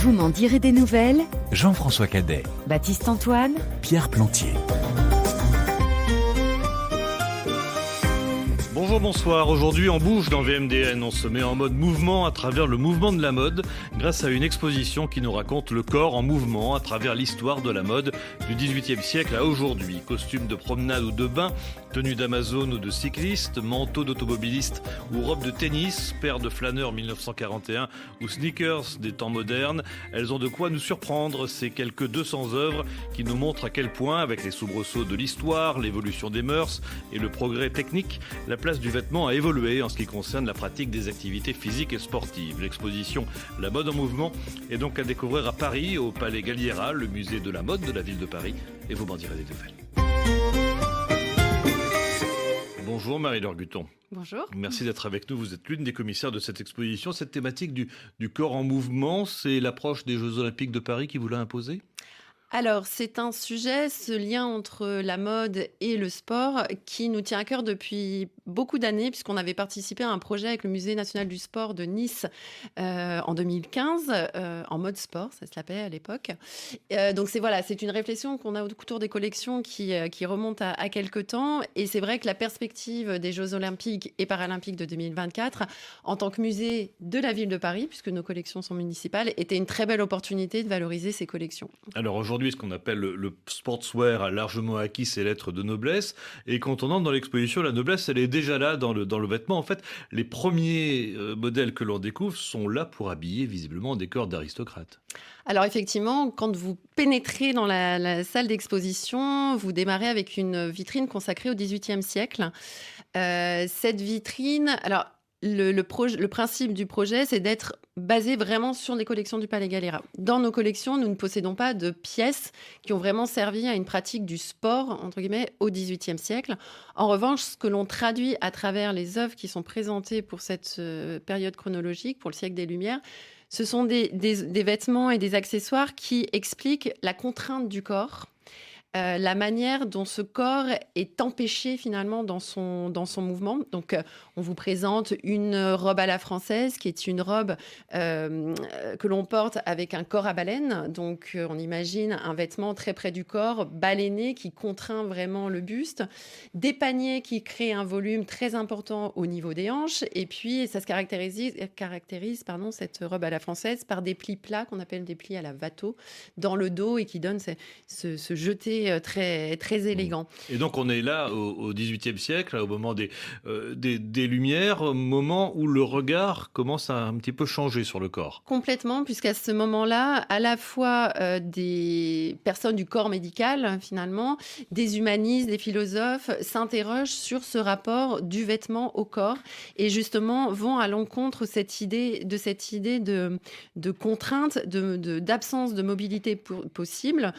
Vous m'en direz des nouvelles. Jean-François Cadet, Baptiste Antoine. Pierre Plantier. Bonjour, bonsoir. Aujourd'hui, on bouge dans VMDN. On se met en mode mouvement à travers le mouvement de la mode grâce à une exposition qui nous raconte le corps en mouvement à travers l'histoire de la mode du XVIIIe siècle à aujourd'hui. Costumes de promenade ou de bain, tenues d'Amazon ou de cycliste, manteaux d'automobiliste ou robes de tennis, paires de flâneurs 1941 ou sneakers des temps modernes. Elles ont de quoi nous surprendre, ces quelques 200 œuvres qui nous montrent à quel point, avec les soubresauts de l'histoire, l'évolution des mœurs et le progrès technique, la place du vêtement a évolué en ce qui concerne la pratique des activités physiques et sportives. L'exposition La mode en mouvement est donc à découvrir à Paris, au Palais Galliera, le musée de la mode de la ville de Paris. Et vous m'en direz des nouvelles. Bonjour Marie-Laure Guton. Bonjour. Merci d'être avec nous. Vous êtes l'une des commissaires de cette exposition. Cette thématique du corps en mouvement, c'est l'approche des Jeux Olympiques de Paris qui vous l'a imposée ? Alors, c'est un sujet, ce lien entre la mode et le sport, qui nous tient à cœur depuis beaucoup d'années, puisqu'on avait participé à un projet avec le Musée national du sport de Nice en 2015, en mode sport, ça s'appelait à l'époque. Donc, c'est une réflexion qu'on a autour des collections qui remonte à quelques temps. Et c'est vrai que la perspective des Jeux olympiques et paralympiques de 2024, en tant que musée de la ville de Paris, puisque nos collections sont municipales, était une très belle opportunité de valoriser ces collections. Alors aujourd'hui, ce qu'on appelle le sportswear a largement acquis ses lettres de noblesse. Et quand on entre dans l'exposition, la noblesse, elle est déjà là dans le vêtement. En fait, les premiers modèles que l'on découvre sont là pour habiller visiblement des corps d'aristocrates. Alors effectivement, quand vous pénétrez dans la salle d'exposition, vous démarrez avec une vitrine consacrée au XVIIIe siècle. Cette vitrine... Alors, le principe du projet, c'est d'être basé vraiment sur les collections du Palais Galliera. Dans nos collections, nous ne possédons pas de pièces qui ont vraiment servi à une pratique du sport, entre guillemets, au XVIIIe siècle. En revanche, ce que l'on traduit à travers les œuvres qui sont présentées pour cette période chronologique, pour le siècle des Lumières, ce sont des vêtements et des accessoires qui expliquent la contrainte du corps, la manière dont ce corps est empêché finalement dans son mouvement. Donc, on vous présente une robe à la française, qui est une robe que l'on porte avec un corps à baleine. Donc, on imagine un vêtement très près du corps, baleiné, qui contraint vraiment le buste. Des paniers qui créent un volume très important au niveau des hanches. Et puis, ça se caractérise cette robe à la française par des plis plats, qu'on appelle des plis à la Watteau, dans le dos et qui donnent ce jeté très, très élégant. Et donc on est là au XVIIIe siècle, au moment des Lumières, au moment où le regard commence à un petit peu changer sur le corps. Complètement, puisqu'à ce moment-là, à la fois des personnes du corps médical, finalement, des humanistes, des philosophes, s'interrogent sur ce rapport du vêtement au corps et justement vont à l'encontre de cette idée de contrainte, d'absence de mobilité possible,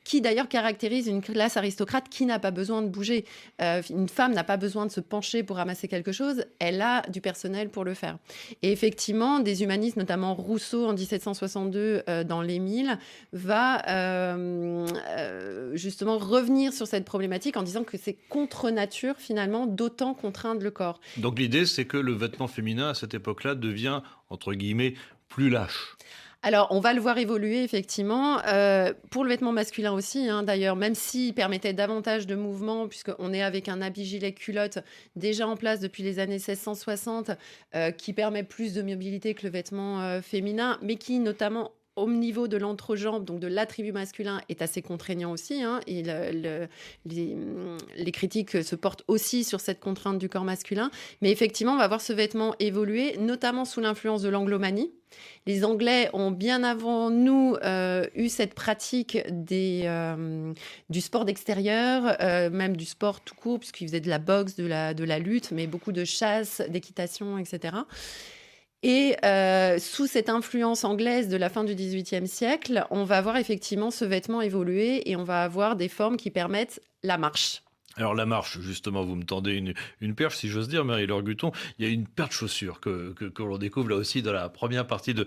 qui d'ailleurs caractérise une classe aristocrate qui n'a pas besoin de bouger. Une femme n'a pas besoin de se pencher pour ramasser quelque chose, elle a du personnel pour le faire. Et effectivement, des humanistes, notamment Rousseau en 1762 dans l'Émile, va justement revenir sur cette problématique en disant que c'est contre nature finalement d'autant contraindre le corps. Donc l'idée, c'est que le vêtement féminin à cette époque-là devient, entre guillemets, plus lâche. Alors, on va le voir évoluer, effectivement. Pour le vêtement masculin aussi, d'ailleurs, même s'il permettait davantage de mouvement, puisqu'on est avec un habit gilet culotte déjà en place depuis les années 1660, qui permet plus de mobilité que le vêtement féminin, mais qui, notamment, au niveau de l'entrejambe, donc de l'attribut masculin, est assez contraignant aussi. Et les critiques se portent aussi sur cette contrainte du corps masculin. Mais effectivement, on va voir ce vêtement évoluer, notamment sous l'influence de l'anglomanie. Les Anglais ont bien avant nous eu cette pratique du sport d'extérieur, même du sport tout court, puisqu'ils faisaient de la boxe, de la lutte, mais beaucoup de chasse, d'équitation, etc. Et sous cette influence anglaise de la fin du XVIIIe siècle, on va voir effectivement ce vêtement évoluer et on va avoir des formes qui permettent la marche. Alors la marche, justement, vous me tendez une perche, si j'ose dire, Marie-Laure Guton. Il y a une paire de chaussures que l'on découvre là aussi dans la première partie de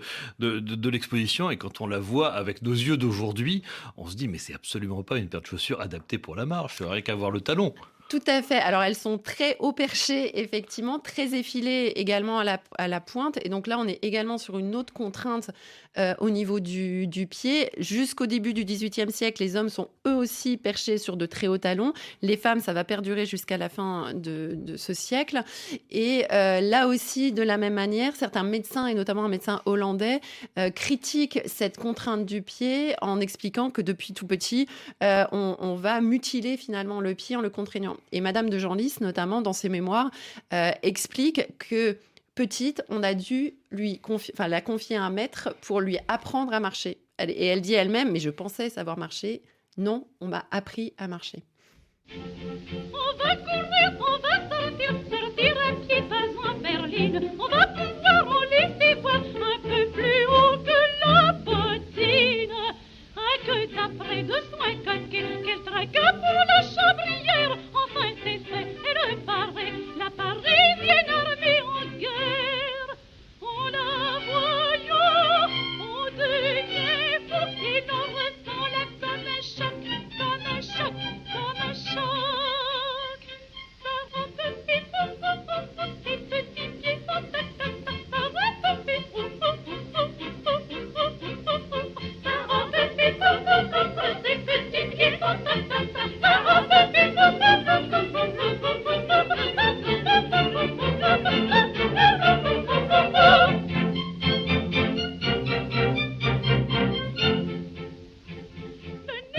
l'exposition. Et quand on la voit avec nos yeux d'aujourd'hui, on se dit mais c'est absolument pas une paire de chaussures adaptée pour la marche. Il n'y aurait qu'à voir le talon. Tout à fait. Alors, elles sont très haut perchées, effectivement, très effilées également à la pointe. Et donc là, on est également sur une autre contrainte au niveau du pied. Jusqu'au début du XVIIIe siècle, les hommes sont eux aussi perchés sur de très hauts talons. Les femmes, ça va perdurer jusqu'à la fin de ce siècle. Et là aussi, de la même manière, certains médecins, et notamment un médecin hollandais, critiquent cette contrainte du pied en expliquant que depuis tout petit, on va mutiler finalement le pied en le contraignant. Et Madame de Genlis, notamment dans ses mémoires, explique que petite, on a dû la confier à un maître pour lui apprendre à marcher. Et elle dit elle-même, mais je pensais savoir marcher. Non, on m'a appris à marcher. On va courir, on va sortir à pied pas en berline. On va pouvoir en laisser voir un peu plus haut que la bottine. Ah, que d'après de soins quel tracas pour la chambrière. Enfin, c'est fait, elle paraît, la Parisienne armée en guerre. On la voyant, on devient fou et l'on ressent là comme un choc, comme un choc, comme un choc. Ça rend petit fou, ses petits pieds font ta, ça rend petit fou, ça rend petit fou, ses petits pieds font ta, ça rend petit fou.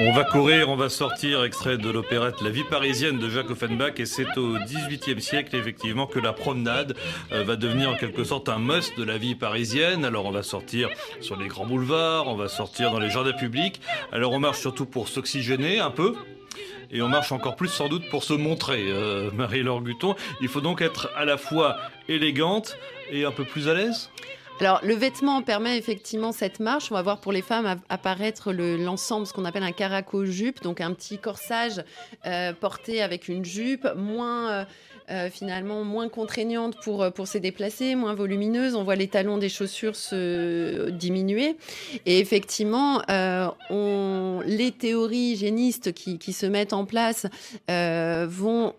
On va courir, on va sortir, extrait de l'opérette La vie parisienne de Jacques Offenbach, et c'est au XVIIIe siècle effectivement que la promenade va devenir en quelque sorte un must de la vie parisienne. Alors on va sortir sur les grands boulevards, on va sortir dans les jardins publics, alors on marche surtout pour s'oxygéner un peu. Et on marche encore plus sans doute pour se montrer, Marie-Laure Guton. Il faut donc être à la fois élégante et un peu plus à l'aise ? Alors, le vêtement permet effectivement cette marche. On va voir pour les femmes apparaître l'ensemble, ce qu'on appelle un caraco-jupe, donc un petit corsage porté avec une jupe finalement moins contraignante pour se déplacer, moins volumineuse. On voit les talons des chaussures se diminuer. Et effectivement, les théories hygiénistes qui se mettent en place vont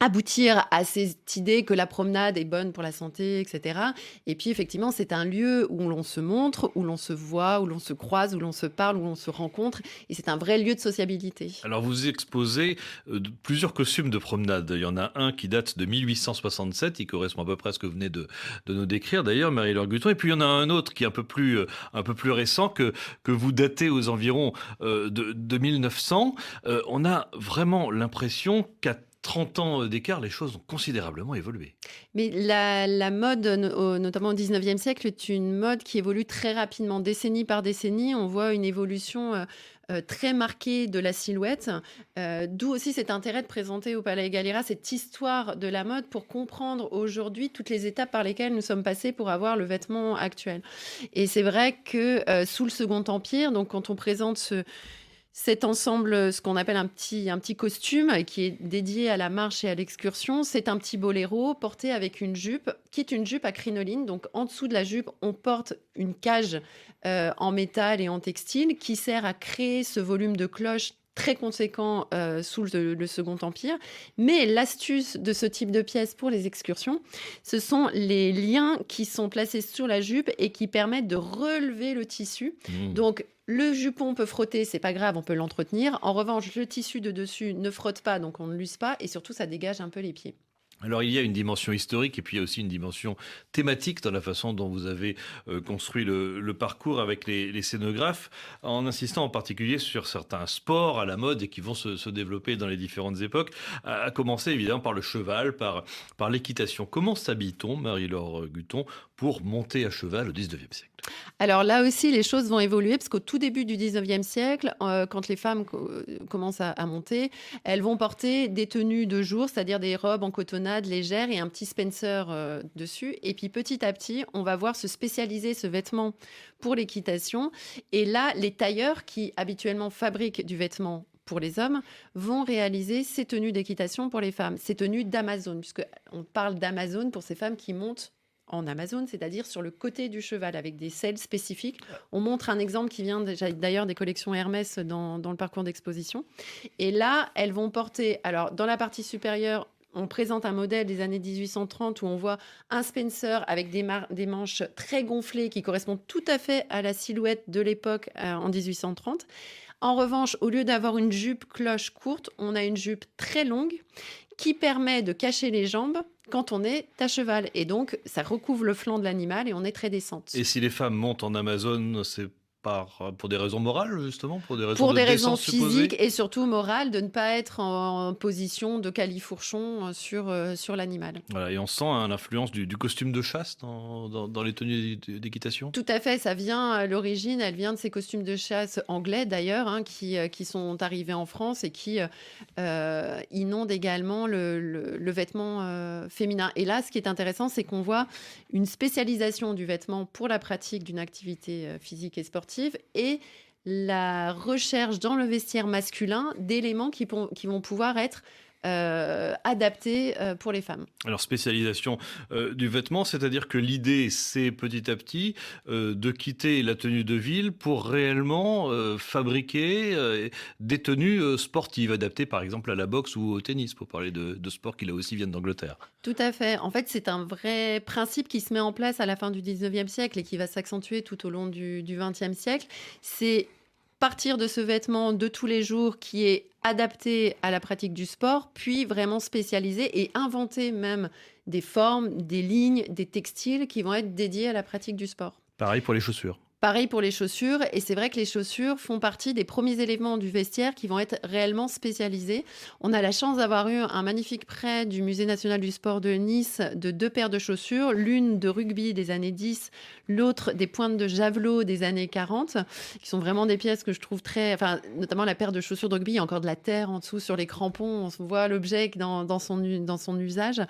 aboutir à cette idée que la promenade est bonne pour la santé, etc. Et puis, effectivement, c'est un lieu où l'on se montre, où l'on se voit, où l'on se croise, où l'on se parle, où l'on se rencontre. Et c'est un vrai lieu de sociabilité. Alors, vous exposez plusieurs costumes de promenade. Il y en a un qui date de 1867, il correspond à peu près à ce que vous venez de nous décrire, d'ailleurs, Marie-Laure Guton. Et puis, il y en a un autre qui est un peu plus récent, que vous datez aux environs de 1900. On a vraiment l'impression qu'à 30 ans d'écart, les choses ont considérablement évolué. Mais la mode, notamment au 19e siècle, est une mode qui évolue très rapidement. Décennie par décennie, on voit une évolution très marquée de la silhouette. D'où aussi cet intérêt de présenter au Palais Galliera cette histoire de la mode pour comprendre aujourd'hui toutes les étapes par lesquelles nous sommes passés pour avoir le vêtement actuel. Et c'est vrai que sous le Second Empire, donc quand on présente cet ensemble, ce qu'on appelle un petit costume qui est dédié à la marche et à l'excursion, c'est un petit boléro porté avec une jupe, qui est une jupe à crinoline. Donc, en dessous de la jupe, on porte une cage en métal et en textile qui sert à créer ce volume de cloche très conséquent sous le Second Empire. Mais l'astuce de ce type de pièce pour les excursions, ce sont les liens qui sont placés sur la jupe et qui permettent de relever le tissu. Donc, le jupon peut frotter, c'est pas grave, on peut l'entretenir. En revanche, le tissu de dessus ne frotte pas, donc on ne l'use pas. Et surtout, ça dégage un peu les pieds. Alors il y a une dimension historique et puis il y a aussi une dimension thématique dans la façon dont vous avez construit le parcours avec les scénographes, en insistant en particulier sur certains sports à la mode et qui vont se développer dans les différentes époques, à commencer évidemment par le cheval, par l'équitation. Comment s'habille-t-on, Marie-Laure Guton, pour monter à cheval au 19e siècle ? Alors là aussi, les choses vont évoluer parce qu'au tout début du 19e siècle, quand les femmes commencent à monter, elles vont porter des tenues de jour, c'est-à-dire des robes en cotonnade légères et un petit spencer dessus. Et puis petit à petit, on va voir se spécialiser ce vêtement pour l'équitation. Et là, les tailleurs qui habituellement fabriquent du vêtement pour les hommes, vont réaliser ces tenues d'équitation pour les femmes, ces tenues d'Amazone, puisqu'on parle d'Amazone pour ces femmes qui montent en Amazone, c'est-à-dire sur le côté du cheval, avec des selles spécifiques. On montre un exemple qui vient déjà, d'ailleurs des collections Hermès dans le parcours d'exposition. Et là, elles vont porter, alors dans la partie supérieure, on présente un modèle des années 1830 où on voit un Spencer avec des manches très gonflées qui correspondent tout à fait à la silhouette de l'époque en 1830. En revanche, au lieu d'avoir une jupe cloche courte, on a une jupe très longue qui permet de cacher les jambes quand on est à cheval. Et donc, ça recouvre le flanc de l'animal et on est très descente. Et si les femmes montent en Amazone, c'est pour des raisons morales, justement, pour des raisons de raisons décence supposée physiques et surtout morales, de ne pas être en position de califourchon sur l'animal. Voilà, et on sent l'influence du costume de chasse dans les tenues d'équitation. Tout à fait, ça vient, l'origine, elle vient de ces costumes de chasse anglais d'ailleurs, qui sont arrivés en France et qui inondent également le vêtement féminin. Et là, ce qui est intéressant, c'est qu'on voit une spécialisation du vêtement pour la pratique d'une activité physique et sportive et la recherche dans le vestiaire masculin d'éléments qui vont pouvoir être adaptés pour les femmes. Alors, spécialisation du vêtement, c'est-à-dire que l'idée, c'est petit à petit de quitter la tenue de ville pour réellement fabriquer des tenues sportives, adaptées par exemple à la boxe ou au tennis, pour parler de sports qui là aussi viennent d'Angleterre. Tout à fait. En fait, c'est un vrai principe qui se met en place à la fin du 19e siècle et qui va s'accentuer tout au long du 20e siècle. C'est partir de ce vêtement de tous les jours qui est adapté à la pratique du sport, puis vraiment spécialiser et inventer même des formes, des lignes, des textiles qui vont être dédiés à la pratique du sport. Pareil pour les chaussures. Pareil pour les chaussures, et c'est vrai que les chaussures font partie des premiers éléments du vestiaire qui vont être réellement spécialisés. On a la chance d'avoir eu un magnifique prêt du Musée national du sport de Nice de 2 paires de chaussures, l'une de rugby des années 10, l'autre des pointes de javelot des années 40, qui sont vraiment des pièces que je trouve notamment la paire de chaussures de rugby, il y a encore de la terre en dessous sur les crampons, on voit l'objet dans son usage.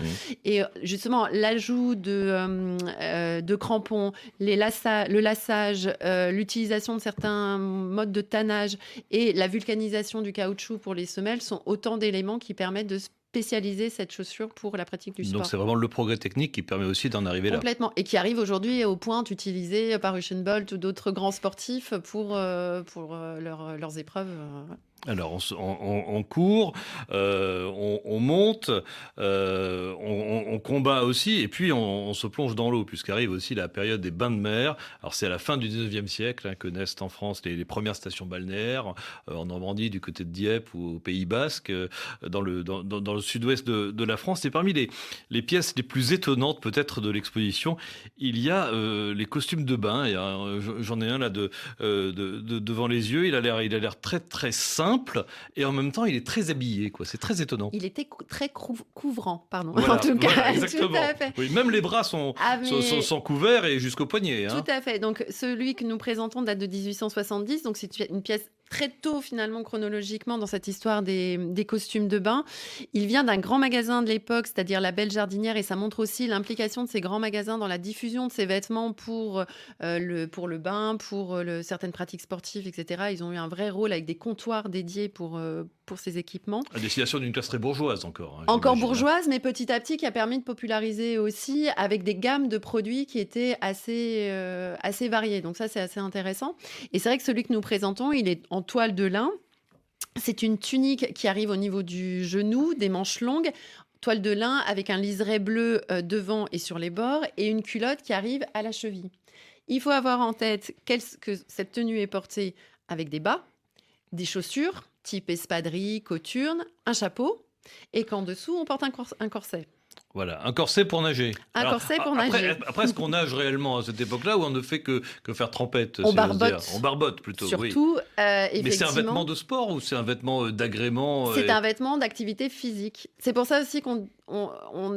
Et justement, l'ajout de crampons, le lassage, l'utilisation de certains modes de tannage et la vulcanisation du caoutchouc pour les semelles sont autant d'éléments qui permettent de spécialiser cette chaussure pour la pratique du sport. Donc c'est vraiment le progrès technique qui permet aussi d'en arriver là. Complètement. Et qui arrive aujourd'hui aux pointes utilisées par Usain Bolt ou d'autres grands sportifs pour leurs épreuves. Alors, on court, on monte, on combat aussi, et puis on se plonge dans l'eau, puisqu'arrive aussi la période des bains de mer. Alors, c'est à la fin du 19e siècle que naissent en France les premières stations balnéaires, en Normandie, du côté de Dieppe ou au Pays Basque, dans le sud-ouest de la France. Et parmi les pièces les plus étonnantes, peut-être, de l'exposition, il y a les costumes de bain. J'en ai un là devant les yeux. Il a l'air très, très simple. Et en même temps, il est très habillé, quoi. C'est très étonnant. Il était très couvrant, pardon. Voilà, en tout cas, voilà, exactement. Tout à fait. Oui, même les bras sont couverts et jusqu'au poignet. Tout à fait. Donc, celui que nous présentons date de 1870. Donc, c'est une pièce très tôt, finalement, chronologiquement, dans cette histoire des costumes de bain. Il vient d'un grand magasin de l'époque, c'est-à-dire la Belle Jardinière, et ça montre aussi l'implication de ces grands magasins dans la diffusion de ces vêtements pour le bain, pour certaines pratiques sportives, etc. Ils ont eu un vrai rôle avec des comptoirs dédiés pour ces équipements. À destination d'une classe très bourgeoise encore. Encore bourgeoise, mais petit à petit qui a permis de populariser aussi avec des gammes de produits qui étaient assez variées. Donc ça, c'est assez intéressant. Et c'est vrai que celui que nous présentons, il est en toile de lin. C'est une tunique qui arrive au niveau du genou, des manches longues, toile de lin avec un liseré bleu devant et sur les bords et une culotte qui arrive à la cheville. Il faut avoir en tête que cette tenue est portée avec des bas, des chaussures type espadrille, coturne, un chapeau et qu'en dessous, on porte un corset. Voilà, un corset pour nager. Corset pour nager. Après, est-ce qu'on nage réellement à cette époque-là ou on ne fait que faire trempette? On barbote. On barbote plutôt, surtout, oui. Effectivement. Mais c'est un vêtement de sport ou c'est un vêtement d'agrément? C'est un vêtement d'activité physique. C'est pour ça aussi qu'on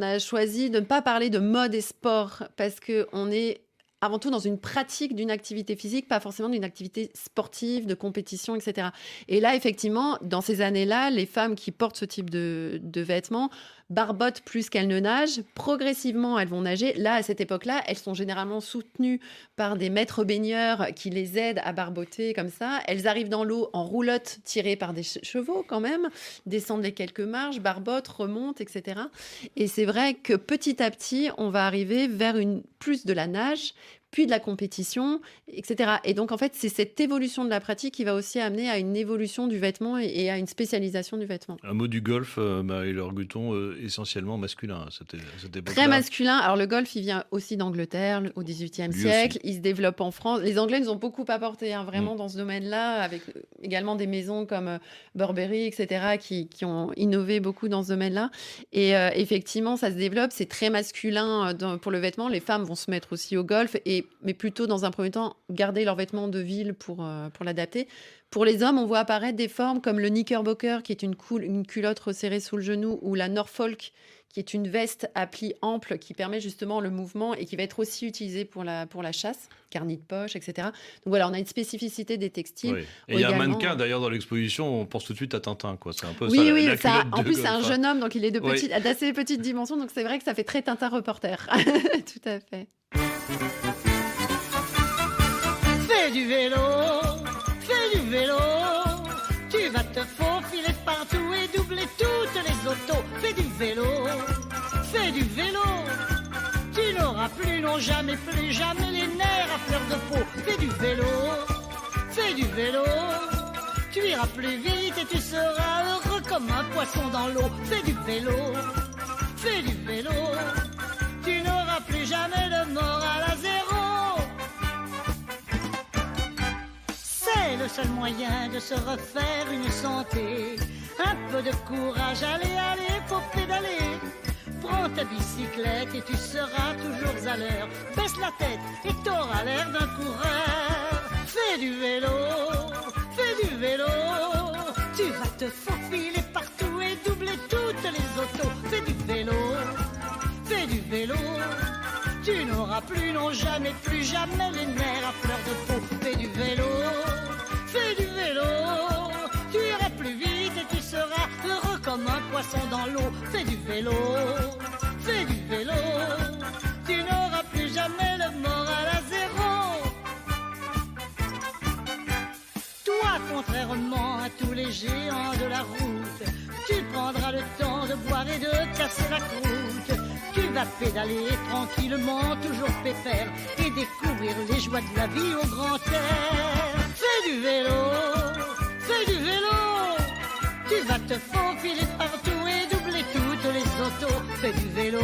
a choisi de ne pas parler de mode et sport, parce qu'on est avant tout dans une pratique d'une activité physique, pas forcément d'une activité sportive, de compétition, etc. Et là, effectivement, dans ces années-là, les femmes qui portent ce type de vêtements barbotent plus qu'elles ne nagent. Progressivement, elles vont nager. Là, à cette époque-là, elles sont généralement soutenues par des maîtres baigneurs qui les aident à barboter comme ça. Elles arrivent dans l'eau en roulotte, tirées par des chevaux quand même, descendent les quelques marches, barbotent, remontent, etc. Et c'est vrai que petit à petit, on va arriver vers plus de la nage, puis de la compétition, etc. Et donc, en fait, c'est cette évolution de la pratique qui va aussi amener à une évolution du vêtement et à une spécialisation du vêtement. Un mot du golf, Marie-Laure Guton, essentiellement masculin à cette époque-là. Très masculin. Alors, le golf, il vient aussi d'Angleterre au XVIIIe siècle. Il se développe en France. Les Anglais nous ont beaucoup apporté, vraiment, dans ce domaine-là, avec également des maisons comme Burberry, etc., qui ont innové beaucoup dans ce domaine-là. Et effectivement, ça se développe. C'est très masculin pour le vêtement. Les femmes vont se mettre aussi au golf, mais plutôt, dans un premier temps, garder leurs vêtements de ville pour l'adapter. Pour les hommes, on voit apparaître des formes comme le knickerbocker, qui est une culotte resserrée sous le genou, ou la Norfolk, qui est une veste à plis amples qui permet justement le mouvement et qui va être aussi utilisée pour la chasse, carnet de poche, etc. Donc voilà, on a une spécificité des textiles. Oui. Et il y a un mannequin d'ailleurs dans l'exposition, on pense tout de suite à Tintin, quoi. C'est un peu oui, ça. En plus, c'est un jeune homme, donc il est d'assez petite dimension, donc c'est vrai que ça fait très Tintin reporter. Tout à fait. Fais du vélo, tu vas te faufiler partout et doubler toutes les autos. Fais du vélo, tu n'auras plus, non jamais, plus jamais les nerfs à fleur de peau. Fais du vélo, tu iras plus vite et tu seras heureux comme un poisson dans l'eau. Fais du vélo, tu n'auras plus jamais le moral à zéro. C'est le seul moyen de se refaire une santé. Un peu de courage, allez, faut pédaler. Prends ta bicyclette et tu seras toujours à l'heure. Baisse la tête et t'auras l'air d'un coureur. Fais du vélo, tu vas te faufiler partout et doubler toutes les autos. Fais du vélo, tu n'auras plus, non jamais, plus jamais les nerfs à fleur de peau. Fais du vélo, tu iras plus vite et tu seras heureux comme un poisson dans l'eau. Fais du vélo, tu n'auras plus jamais le moral à zéro. Toi, contrairement à tous les géants de la route, tu prendras le temps de boire et de casser la croûte. Tu vas pédaler tranquillement, toujours pépère, et découvrir les joies de la vie au grand air. Fais du vélo, tu vas te faufiler partout et doubler toutes les autos. Fais du vélo,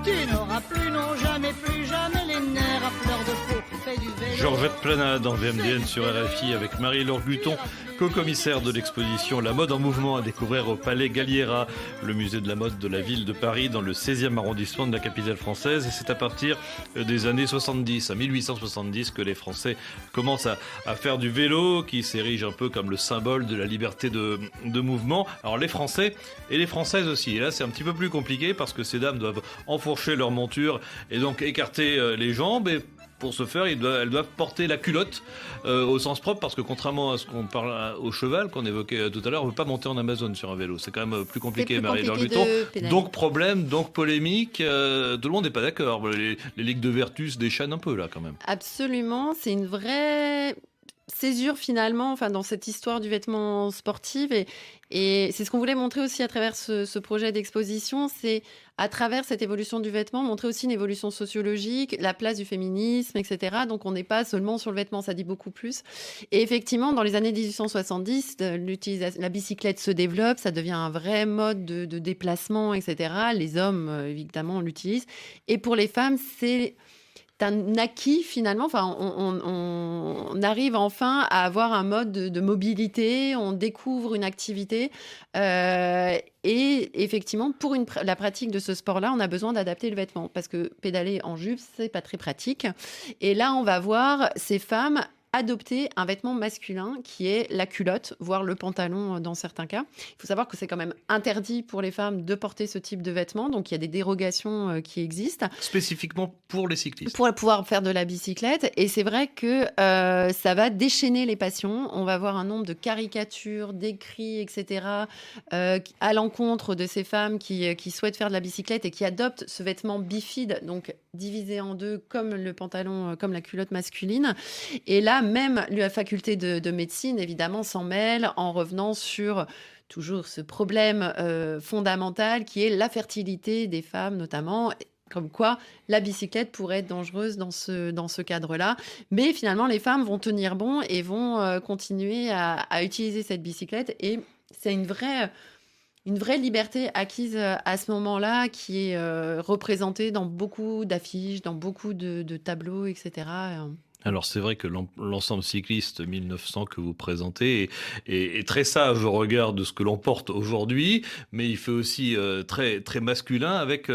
tu n'auras plus, non jamais, plus jamais les nerfs à fleur de peau. Fais du vélo. Georgette Plana dans VMDN sur RFI avec Marie-Laure Guton, co-commissaire de l'exposition La mode en mouvement à découvrir au Palais Galliera, le musée de la mode de la ville de Paris dans le 16e arrondissement de la capitale française. Et c'est à partir des années 70, à 1870, que les Français commencent à faire du vélo, qui s'érige un peu comme le symbole de la liberté de mouvement. Alors les Français et les Françaises aussi. Et là, c'est un petit peu plus compliqué parce que ces dames doivent enfourcher leur monture et donc écarter les jambes. Et pour ce faire, elles doivent porter la culotte au sens propre, parce que contrairement à ce qu'on parle au cheval qu'on évoquait tout à l'heure, on ne peut pas monter en Amazone sur un vélo. C'est quand même plus compliqué, Marie-Laure Guton. Donc problème, donc polémique, tout le monde n'est pas d'accord. Les ligues de Vertus déchaînent un peu là quand même. Absolument, c'est une vraie césure finalement, dans cette histoire du vêtement sportif, et c'est ce qu'on voulait montrer aussi à travers ce projet d'exposition, c'est à travers cette évolution du vêtement, montrer aussi une évolution sociologique, la place du féminisme, etc. Donc on n'est pas seulement sur le vêtement, ça dit beaucoup plus. Et effectivement, dans les années 1870, la bicyclette se développe, ça devient un vrai mode de déplacement, etc. Les hommes, évidemment, l'utilisent. Et pour les femmes, c'est un acquis finalement. On arrive enfin à avoir un mode de mobilité, on découvre une activité et effectivement pour la pratique de ce sport-là, on a besoin d'adapter le vêtement parce que pédaler en jupe, c'est pas très pratique. Et là, on va voir ces femmes adopté un vêtement masculin qui est la culotte, voire le pantalon dans certains cas. Il faut savoir que c'est quand même interdit pour les femmes de porter ce type de vêtements, donc il y a des dérogations qui existent. Spécifiquement pour les cyclistes. Pour pouvoir faire de la bicyclette. Et c'est vrai que ça va déchaîner les passions. On va avoir un nombre de caricatures, d'écrits, etc. À l'encontre de ces femmes qui souhaitent faire de la bicyclette et qui adoptent ce vêtement bifide, donc divisé en deux comme le pantalon, comme la culotte masculine. Et là, même la faculté de médecine, évidemment, s'en mêle en revenant sur toujours ce problème fondamental qui est la fertilité des femmes, notamment. Comme quoi, la bicyclette pourrait être dangereuse dans ce cadre-là. Mais finalement, les femmes vont tenir bon et vont continuer à utiliser cette bicyclette. Et c'est une vraie liberté acquise à ce moment-là qui est représentée dans beaucoup d'affiches, dans beaucoup de tableaux, etc. Alors c'est vrai que l'ensemble cycliste 1900 que vous présentez est très sage au regard de ce que l'on porte aujourd'hui, mais il fait aussi très, très masculin avec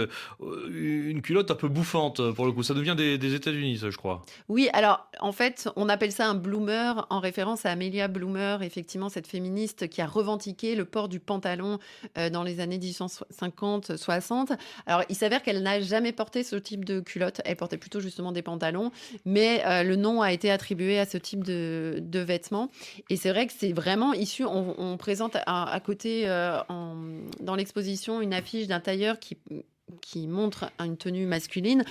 une culotte un peu bouffante pour le coup. Ça devient des États-Unis, ça je crois. Oui, alors en fait, on appelle ça un bloomer en référence à Amelia Bloomer, effectivement cette féministe qui a revendiqué le port du pantalon dans les années 1850-60. Alors il s'avère qu'elle n'a jamais porté ce type de culotte, elle portait plutôt justement des pantalons, mais le nom a été attribué à ce type de vêtements. Et c'est vrai que c'est vraiment issu, on présente à côté dans l'exposition une affiche d'un tailleur qui montre une tenue masculine.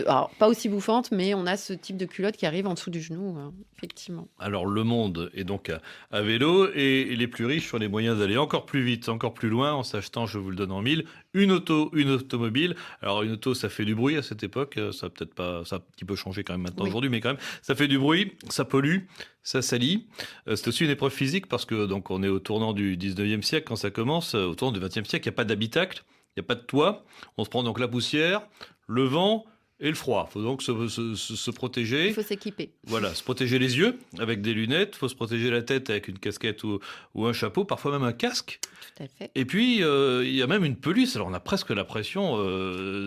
Alors, pas aussi bouffante, mais on a ce type de culotte qui arrive en dessous du genou, effectivement. Alors le monde est donc à vélo et les plus riches ont les moyens d'aller encore plus vite, encore plus loin en s'achetant, je vous le donne en mille, une automobile. Alors une auto, ça fait du bruit à cette époque, ça a peut-être pas, ça a un petit peu changé quand même maintenant aujourd'hui, mais quand même, ça fait du bruit, ça pollue, ça salit. C'est aussi une épreuve physique parce que donc on est au tournant du 19e siècle quand ça commence, au tournant du 20e siècle, il n'y a pas d'habitacle. Il n'y a pas de toit, on se prend donc la poussière, le vent et le froid. Il faut donc se protéger. Il faut s'équiper. Voilà, se protéger les yeux avec des lunettes, il faut se protéger la tête avec une casquette ou un chapeau, parfois même un casque. Tout à fait. Et puis, il y a même une peluche. Alors, on a presque l'impression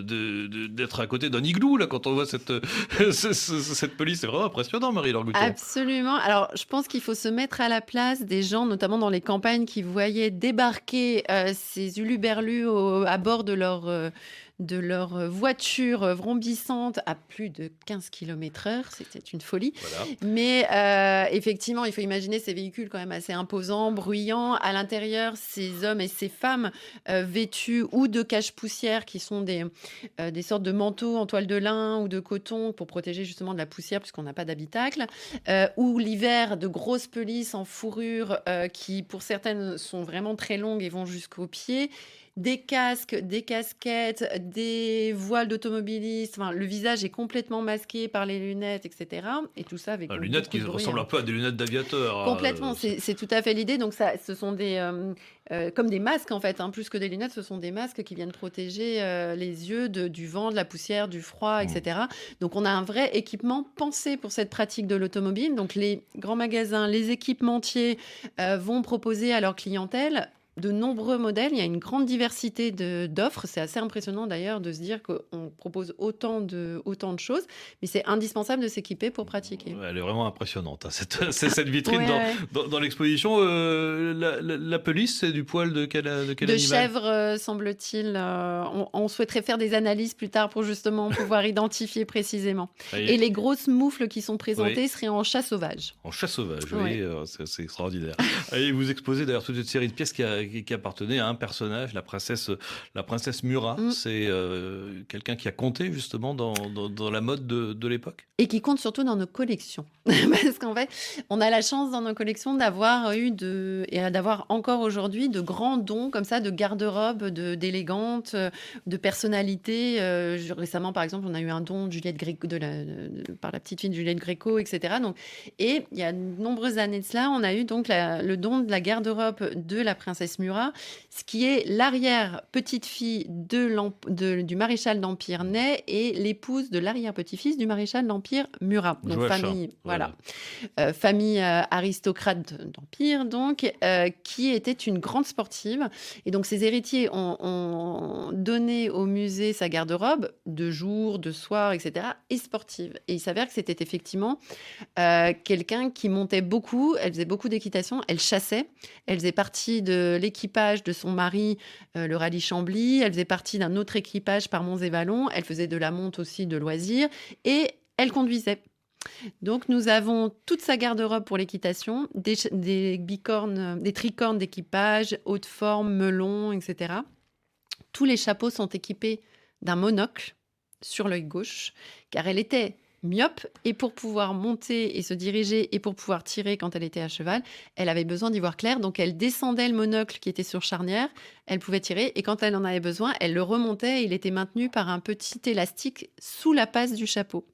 d'être à côté d'un igloo là, quand on voit cette peluche. C'est vraiment impressionnant, Marie-Laure Gouton. Absolument. Alors, je pense qu'il faut se mettre à la place des gens, notamment dans les campagnes, qui voyaient débarquer ces uluberlus à bord de leur voiture vrombissante à plus de 15 km/h. C'était une folie. Voilà. Mais effectivement, il faut imaginer ces véhicules quand même assez imposants, bruyants. À l'intérieur, ces hommes et ces femmes vêtus ou de cache-poussière qui sont des sortes de manteaux en toile de lin ou de coton pour protéger justement de la poussière puisqu'on n'a pas d'habitacle. Ou l'hiver, de grosses pelisses en fourrure qui, pour certaines, sont vraiment très longues et vont jusqu'aux pieds. Des casques, des casquettes, des voiles d'automobilistes. Enfin, le visage est complètement masqué par les lunettes, etc. Et tout ça avec lunettes qui ressemblent un peu à des lunettes d'aviateur. Complètement, c'est tout à fait l'idée. Donc, ce sont comme des masques, en fait. Plus que des lunettes, ce sont des masques qui viennent protéger les yeux du vent, de la poussière, du froid, etc. Donc, on a un vrai équipement pensé pour cette pratique de l'automobile. Donc, les grands magasins, les équipementiers vont proposer à leur clientèle de nombreux modèles. Il y a une grande diversité d'offres. C'est assez impressionnant d'ailleurs de se dire qu'on propose autant de choses, mais c'est indispensable de s'équiper pour pratiquer. Ouais, elle est vraiment impressionnante, cette vitrine dans l'exposition. La pelisse, c'est du poil de quel animal ? De chèvre, semble-t-il. On souhaiterait faire des analyses plus tard pour justement pouvoir identifier précisément. Et les grosses moufles qui sont présentées seraient en chat sauvage. En chat sauvage, oui, c'est extraordinaire. Et vous exposez d'ailleurs toute une série de pièces qui appartenait à un personnage, la princesse Murat. C'est quelqu'un qui a compté justement dans la mode de l'époque. Et qui compte surtout dans nos collections. Parce qu'en fait, on a la chance dans nos collections d'avoir eu et d'avoir encore aujourd'hui de grands dons comme ça, de garde-robe, d'élégantes, de personnalités. Récemment, par exemple, on a eu un don de Juliette Gréco, par la petite fille de Juliette Gréco, etc. Et il y a de nombreuses années de cela, on a eu donc le don de la garde-robe de la princesse princesse Murat, ce qui est l'arrière-petite-fille du maréchal d'Empire Ney et l'épouse de l'arrière-petit-fils du maréchal d'Empire Murat. Donc Joachim, famille, voilà. Famille aristocrate d'Empire, donc, qui était une grande sportive. Et donc, ses héritiers ont donné au musée sa garde-robe de jour, de soir, etc., et sportive. Et il s'avère que c'était effectivement quelqu'un qui montait beaucoup, elle faisait beaucoup d'équitation, elle chassait, elle faisait partie de l'équipage de son mari, le rallye Chambly, elle faisait partie d'un autre équipage par Mons et Vallons, elle faisait de la monte aussi de loisirs, et elle conduisait. Donc, nous avons toute sa garde-robe pour l'équitation, des bicornes, des tricornes d'équipage, haute forme, melons, etc. Tous les chapeaux sont équipés d'un monocle sur l'œil gauche, car elle était myope, et pour pouvoir monter et se diriger et pour pouvoir tirer quand elle était à cheval, elle avait besoin d'y voir clair. Donc, elle descendait le monocle qui était sur charnière, elle pouvait tirer, et quand elle en avait besoin, elle le remontait, et il était maintenu par un petit élastique sous la passe du chapeau.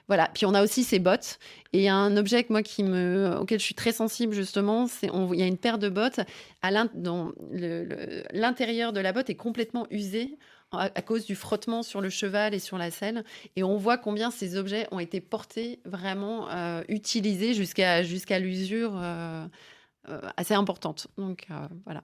Voilà. Puis on a aussi ses bottes. Et il y a un objet que moi auquel je suis très sensible justement, il y a une paire de bottes dont l'intérieur de la botte est complètement usé à cause du frottement sur le cheval et sur la selle. Et on voit combien ces objets ont été portés, vraiment utilisés jusqu'à l'usure assez importante. Donc voilà.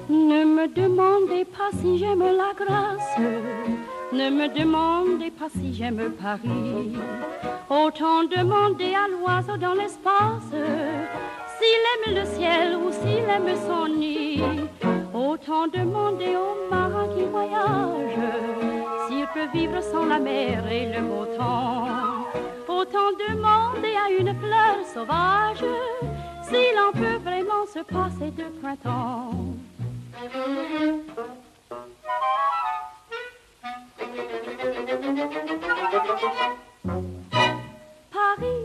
Ne me demandez pas si j'aime la Grâce, ne me demandez pas si j'aime Paris. Autant demander à l'oiseau dans l'espace s'il aime le ciel ou s'il aime son nid. Autant demander au marin qui voyage s'il peut vivre sans la mer et le beau temps. Autant demander à une fleur sauvage s'il en peut vraiment se passer de printemps. Paris,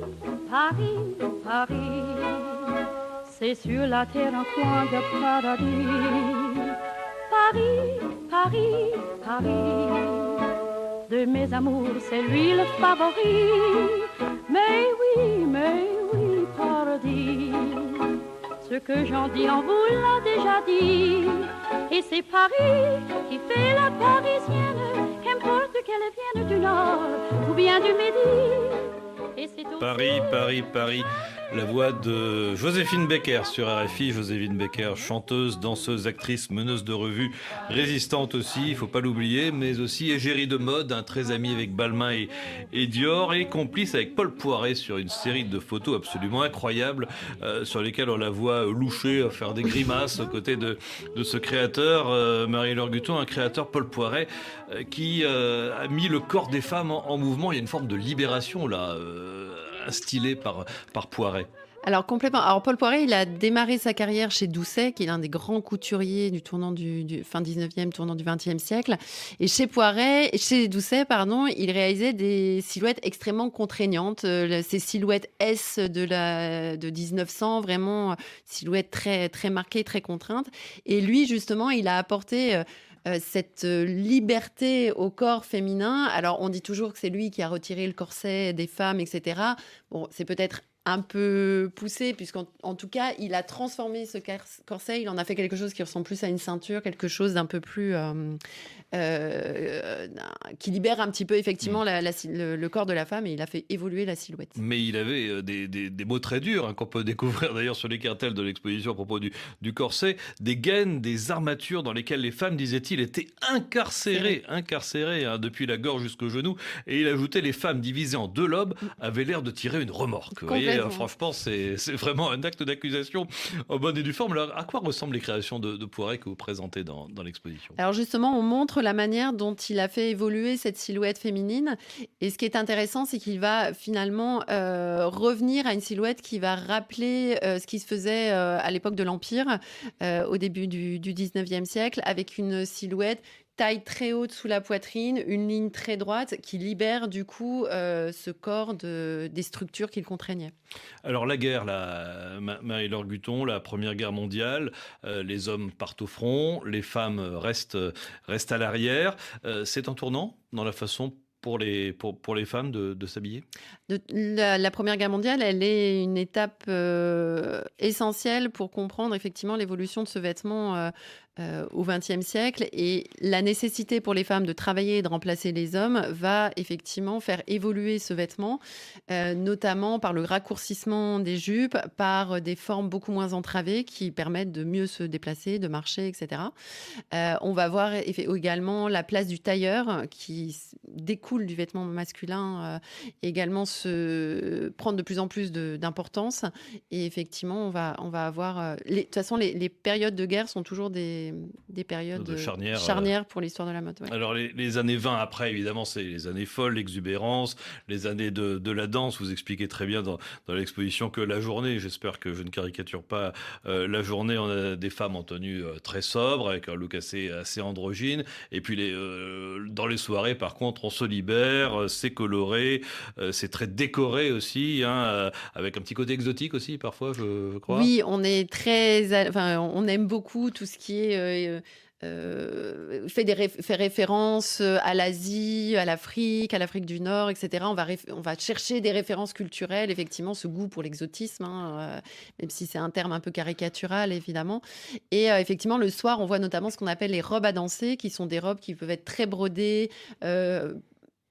Paris, Paris, c'est sur la terre un coin de paradis. Paris, Paris, Paris, de mes amours c'est lui le favori. Mais oui, paradis, ce que j'en dis on vous l'a déjà dit. Et c'est Paris qui fait la parisienne, qu'importe qu'elle vienne du nord ou bien du midi. Et c'est aussi Paris, Paris, Paris. La voix de Joséphine Baker sur RFI. Joséphine Baker, chanteuse, danseuse, actrice, meneuse de revue, résistante aussi, il faut pas l'oublier, mais aussi égérie de mode, très amie avec Balmain et Dior, et complice avec Paul Poiret sur une série de photos absolument incroyables sur lesquelles on la voit loucher, faire des grimaces aux côtés de ce créateur, Marie-Laure Guton, un créateur, Paul Poiret, qui a mis le corps des femmes en mouvement. Il y a une forme de libération là, instillée par Poiret. Alors complètement. Alors Paul Poiret, il a démarré sa carrière chez Doucet, qui est l'un des grands couturiers du tournant du fin 19e, tournant du 20e siècle. Et chez Doucet, il réalisait des silhouettes extrêmement contraignantes. Ces silhouettes S de 1900, vraiment silhouettes très, très marquées, très contraintes. Et lui, justement, il a apporté cette liberté au corps féminin. Alors, on dit toujours que c'est lui qui a retiré le corset des femmes, etc. Bon, c'est peut-être un peu poussé, puisqu'en tout cas, il a transformé ce corset, il en a fait quelque chose qui ressemble plus à une ceinture, quelque chose d'un peu plus... qui libère un petit peu, effectivement, le corps de la femme, et il a fait évoluer la silhouette. Mais il avait des mots très durs, qu'on peut découvrir d'ailleurs sur les cartels de l'exposition à propos du corset, des gaines, des armatures dans lesquelles les femmes, disait-il, étaient incarcérées, depuis la gorge jusqu'au genou, et il ajoutait les femmes divisées en deux lobes avaient l'air de tirer une remorque. Vous voyez, franchement, c'est vraiment un acte d'accusation en bonne et due forme. Alors, à quoi ressemblent les créations de Poiret que vous présentez dans l'exposition ? Alors justement, on montre la manière dont il a fait évoluer cette silhouette féminine. Et ce qui est intéressant, c'est qu'il va finalement revenir à une silhouette qui va rappeler ce qui se faisait à l'époque de l'Empire, au début du 19e siècle, avec une silhouette taille très haute sous la poitrine, une ligne très droite qui libère du coup ce corps des structures qu'il contraignait. Alors la guerre, Marie-Laure Guthon, la Première Guerre mondiale, les hommes partent au front, les femmes restent à l'arrière. C'est un tournant dans la façon pour les femmes de s'habiller? La Première Guerre mondiale, elle est une étape essentielle pour comprendre effectivement l'évolution de ce vêtement au XXe siècle. Et la nécessité pour les femmes de travailler et de remplacer les hommes va effectivement faire évoluer ce vêtement, notamment par le raccourcissement des jupes, par des formes beaucoup moins entravées qui permettent de mieux se déplacer, de marcher, etc. On va voir également la place du tailleur qui découle du vêtement masculin également se prendre de plus en plus d'importance. Et effectivement, on va avoir... de toute façon, les périodes de guerre sont toujours des périodes charnières pour l'histoire de la mode. Ouais. Alors, les années 20 après, évidemment, c'est les années folles, l'exubérance, les années de la danse. Vous expliquez très bien dans l'exposition que la journée, j'espère que je ne caricature pas, la journée, on a des femmes en tenue très sobre, avec un look assez androgyne. Et puis, dans les soirées, par contre, on se libère, c'est coloré, c'est très décoré aussi, avec un petit côté exotique aussi, parfois, je crois. Oui, on aime beaucoup tout ce qui est fait référence à l'Asie, à l'Afrique du Nord, etc. On va chercher des références culturelles, effectivement, ce goût pour l'exotisme, même si c'est un terme un peu caricatural, évidemment. Et effectivement, le soir, on voit notamment ce qu'on appelle les robes à danser, qui sont des robes qui peuvent être très brodées,